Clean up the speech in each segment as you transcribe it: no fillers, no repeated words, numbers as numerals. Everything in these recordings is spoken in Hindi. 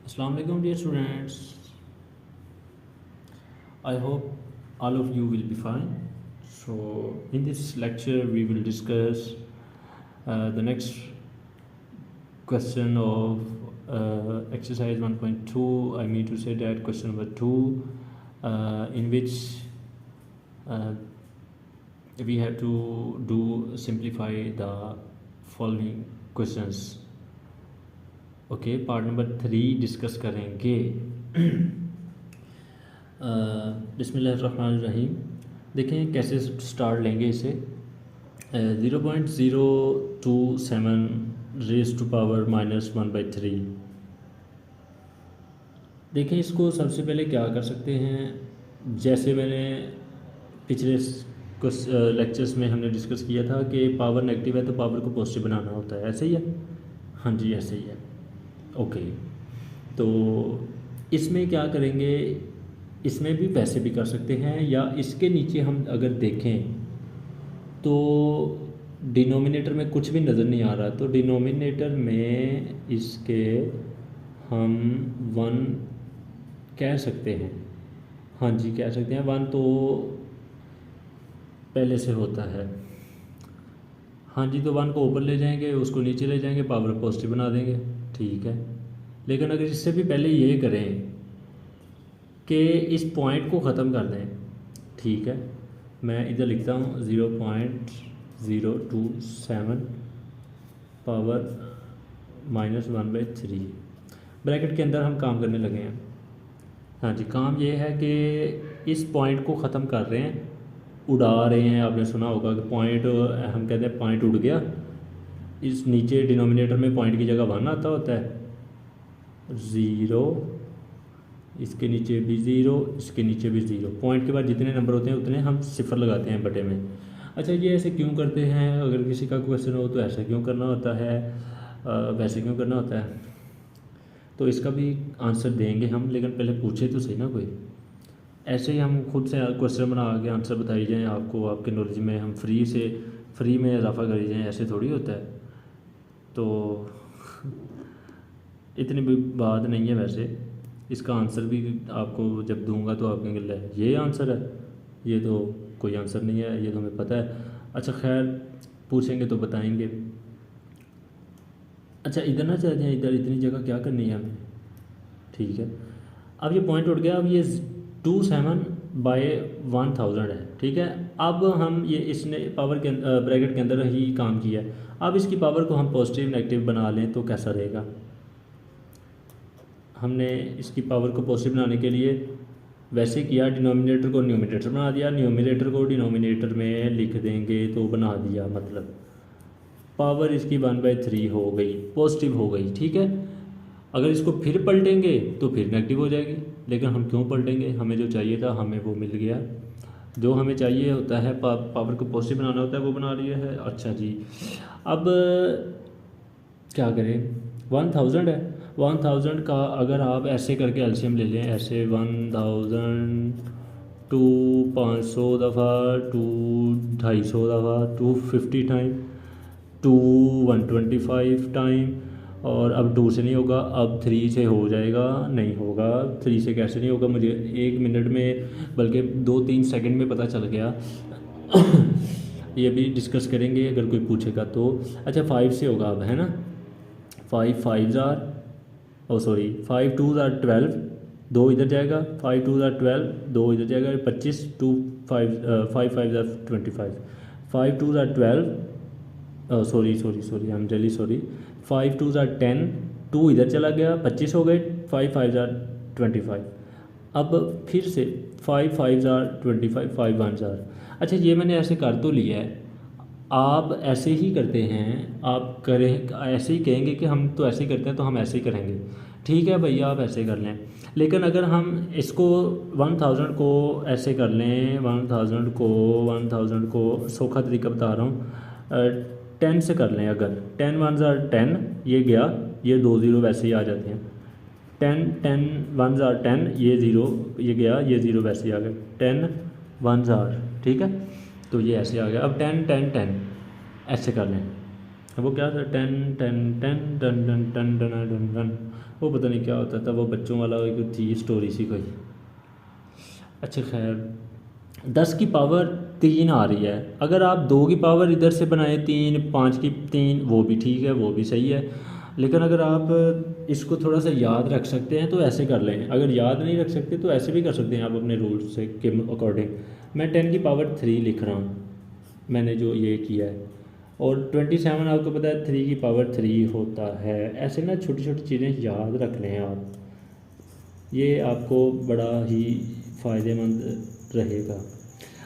Assalamu alaikum dear students. I hope all of you will be fine. So in this lecture we will discuss the next question of exercise 1.2. I mean to say that question number 2 in which uh, we have to do simplify the following questions. Okay part number 3 discuss करेंगे। बिस्मिल्लाहिर्रहमानिर्रहीम। देखें कैसे स्टार्ट लेंगे इसे। 0.027 रेज़ टू पावर -1/3। देखें इसको सबसे पहले क्या कर सकते हैं, जैसे मैंने पिछले कुछ लेक्चर्स में हमने डिस्कस किया था कि पावर नेगेटिव है तो पावर को पॉजिटिव बनाना होता है, ऐसे ही है। हाँ जी ऐसे ही है। ओके तो इसमें क्या करेंगे, इसमें भी वैसे भी कर सकते हैं या इसके नीचे हम अगर देखें तो डिनोमिनेटर में कुछ भी नज़र नहीं आ रहा, तो डिनोमिनेटर में इसके हम 1 कह सकते हैं। हाँ जी कह सकते हैं, 1 तो पहले से होता है। हाँ जी तो 1 को ऊपर ले जाएंगे, उसको नीचे ले जाएंगे, पावर पॉजिटिव बना देंगे, ठीक है। लेकिन अगर इससे भी पहले ये करें कि इस पॉइंट को ख़त्म कर दें, ठीक है, मैं इधर लिखता हूँ 0.027 पावर -1/3 ब्रैकेट के अंदर हम काम करने लगे हैं। हाँ जी काम ये है कि इस पॉइंट को ख़त्म कर रहे हैं, उड़ा रहे हैं। आपने सुना होगा कि पॉइंट, हम कहते हैं पॉइंट उड़ गया। इस नीचे डिनोमिनेटर में पॉइंट की जगह 1 आता होता है, 0, इसके नीचे भी 0, इसके नीचे भी 0। पॉइंट के बाद जितने नंबर होते हैं उतने हम सिफर लगाते हैं बटे में। अच्छा ये ऐसे क्यों करते हैं, अगर किसी का क्वेश्चन हो तो ऐसा क्यों करना होता है, वैसे क्यों करना होता है, तो इसका भी आंसर देंगे हम। लेकिन पहले पूछे तो सही ना कोई, ऐसे ही हम खुद से क्वेश्चन बना के आंसर बताई जाएँ आपको, आपके नॉलेज में हम फ्री में इजाफा करी जाएँ, ऐसे थोड़ी होता है। तो इतनी भी बात नहीं है। वैसे इसका आंसर भी आपको जब दूंगा तो आप कहेंगे ये आंसर है, ये तो कोई आंसर नहीं है, ये तो हमें पता है। अच्छा खैर पूछेंगे तो बताएंगे। अच्छा इधर ना चल जाए, इधर इतनी जगह क्या करनी है हमें, ठीक है। अब ये पॉइंट उठ गया, अब ये 27/1000 है, ठीक है। अब हम ये इसने पावर के ब्रैकेट के अंदर ही काम किया है। अब इसकी पावर को हम पॉजिटिव नेगेटिव बना लें तो कैसा रहेगा। हमने इसकी पावर को पॉजिटिव बनाने के लिए वैसे किया, डिनोमिनेटर को न्यूमिनेटर बना दिया, न्यूमिनेटर को डिनोमिनेटर में लिख देंगे तो बना दिया, मतलब पावर इसकी 1/3 हो गई, पॉजिटिव हो गई, ठीक है। अगर इसको फिर पलटेंगे तो फिर नेगेटिव हो जाएगी, लेकिन हम क्यों पलटेंगे, हमें जो चाहिए था हमें वो मिल गया। जो हमें चाहिए होता है पावर को पॉजिटिव बनाना होता है, वो बना लिया है। अच्छा जी अब क्या करें, 1000 है, 1000 का अगर आप ऐसे करके एलसीएम ले लें, ऐसे 1000 टू 500 दफ़ा, टू 250 दफ़ा, 250 टाइम, टू 125 टाइम, और अब 2 से नहीं होगा, अब 3 से हो जाएगा। नहीं होगा, 3 से कैसे नहीं होगा, मुझे 1 मिनट में बल्कि 2-3 सेकंड में पता चल गया। ये भी डिस्कस करेंगे अगर कोई पूछेगा तो। अच्छा 5 से होगा अब, है ना। 5 5 2 are 12, 2 इधर जाएगा, 5 2 are 12, 2 इधर जाएगा, 25, 2 5 5 5 are 25, 5 2 are 12, sorry I am really sorry, 5 2 are 10, 2 इधर चला गया, 25 हो गए, 5 5 are 25। अब फिर से 5 5 are 25, 5 1 are। अच्छा ये मैंने ऐसे कर तो लिया है, आप ऐसे ही करते हैं, आप करें ऐसे ही कहेंगे कि हम तो ऐसे ही करते हैं तो हम ऐसे ही करेंगे, ठीक है भैया आप ऐसे कर लें। लेकिन अगर हम इसको 1000 को ऐसे कर लें, 1000 को सौखा तरीका बता रहा हूँ, 10 से कर लें। अगर 10 1 are 10, ये गया, ये 2 0 वैसे ही आ जाते हैं। 10 10 1 are 10, ये 0, ये गया, ये 0 वैसे ही आ गया। 10 1 are, ठीक है, तो ये ऐसे आ गया। अब 10 10 10 ऐसे कर लें, वो क्या था, ten ten ten ton ton ton ton ton ton, वो पता नहीं क्या होता था, वो बच्चों वाला एक थी स्टोरी सी कोई। अच्छा खैर, 10 की पावर 3 आ रही है, अगर आप 2 की पावर इधर से बनाए 3, 5 की 3, वो भी ठीक है, वो भी सही है। लेकिन अगर आप इसको थोड़ा सा याद रख सकते हैं तो ऐसे कर लें, अगर याद नहीं रख सकते तो ऐसे भी कर सकते हैं आप अपने रूल्स से के अकॉर्डिंग। मैं 10 की पावर 3 लिख रहा हूँ, मैंने जो ये किया है। और 27 आपको पता है 3 की पावर 3 होता है। ऐसे ना छोटी छोटी चीज़ें याद रख लें आप, ये आपको बड़ा ही फ़ायदेमंद रहेगा।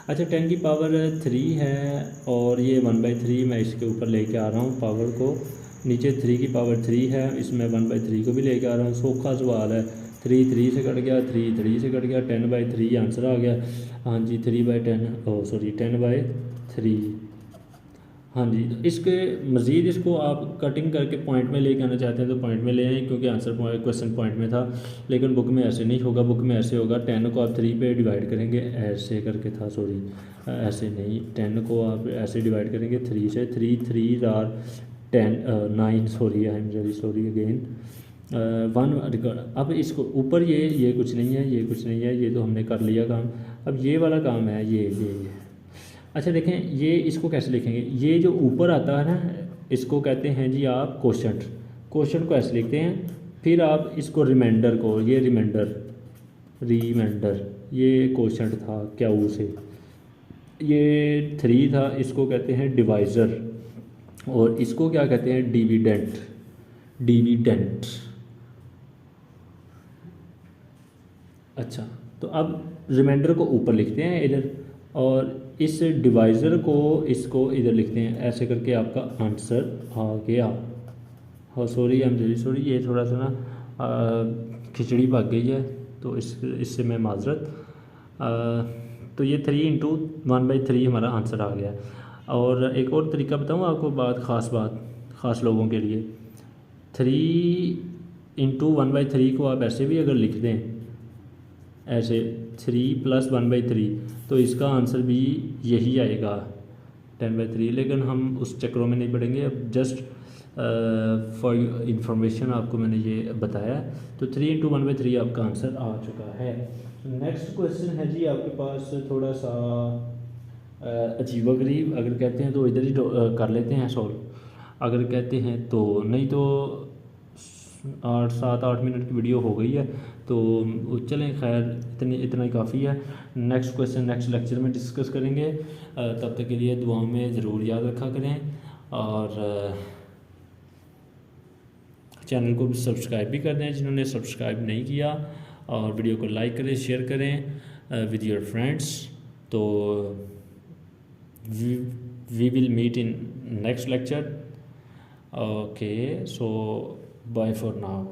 अच्छा, 10 की पावर 3 है और ये 1/3 मैं इसके ऊपर लेके आ रहा हूँ पावर को, नीचे 3 की पावर 3 है, इसमें 1/3 को भी लेके आ रहा हूँ। सौखा सवाल है, 3 से कट गया, 3 से कट गया, 10/3 आंसर आ गया। हाँ जी, 3/10, ओ सॉरी 10/3। हाँ जी, इसके मज़ीद इसको आप कटिंग करके पॉइंट में लेके आना चाहते हैं तो पॉइंट में ले आएँ, क्योंकि आंसर क्वेश्चन पॉइंट में था। लेकिन बुक में ऐसे नहीं होगा, बुक में ऐसे होगा 10 को आप 3 पे डिवाइड करेंगे, ऐसे करके था, सॉरी ऐसे नहीं, 10 को आप ऐसे डिवाइड करेंगे 3 से, 3 R 10 9, sorry I am very sorry again 1। अब इसको ऊपर ये कुछ नहीं है, ये कुछ नहीं है, ये तो हमने कर लिया काम। अब ये वाला काम है, ये। अच्छा देखें, ये इसको कैसे लिखेंगे, ये जो ऊपर आता है ना, इसको कहते हैं जी आप कोशंट। कोशंट को ऐसे लिखते हैं, फिर आप इसको रिमाइंडर को, ये रिमाइंडर ये कोशंट था क्यू से, ये 3 था, इसको कहते हैं डिवाइज़र, और इसको क्या कहते हैं, डिविडेंट। अच्छा, तो अब रिमाइंडर को ऊपर लिखते हैं इधर, और इस डिवाइज़र को इसको इधर लिखते हैं, ऐसे करके आपका आंसर आ गया। हाँ sorry I am very sorry, ये थोड़ा सा ना खिचड़ी पक गई है, तो इससे मैं माजरत। तो ये 3 × 1/3 हमारा आंसर आ गया। और एक और तरीका बताऊँ आपको, ख़ास लोगों के लिए, 3 × 1/3 को आप ऐसे भी अगर लिख दें, ऐसे 3 + 1/3, तो इसका आंसर भी यही आएगा 10/3। लेकिन हम उस चक्रों में नहीं पड़ेंगे, अब जस्ट फॉर इंफॉर्मेशन आपको मैंने ये बताया। तो 3 × 1/3 आपका आंसर आ चुका है। नेक्स्ट क्वेश्चन है जी आपके पास थोड़ा सा अजीबोगरीब, अगर कहते हैं तो इधर ही कर लेते हैं सॉल्व, अगर कहते हैं तो नहीं तो 7-8 मिनट की वीडियो हो गई है, तो चलें खैर, इतना ही काफ़ी है। नेक्स्ट क्वेश्चन नेक्स्ट लेक्चर में डिस्कस करेंगे। तब तक के लिए दुआओं में ज़रूर याद रखा करें, और चैनल को भी सब्सक्राइब भी कर दें जिन्होंने सब्सक्राइब नहीं किया, और वीडियो को लाइक करें, शेयर करें विद योर फ्रेंड्स। तो we will meet in next lecture. Okay, so bye for now.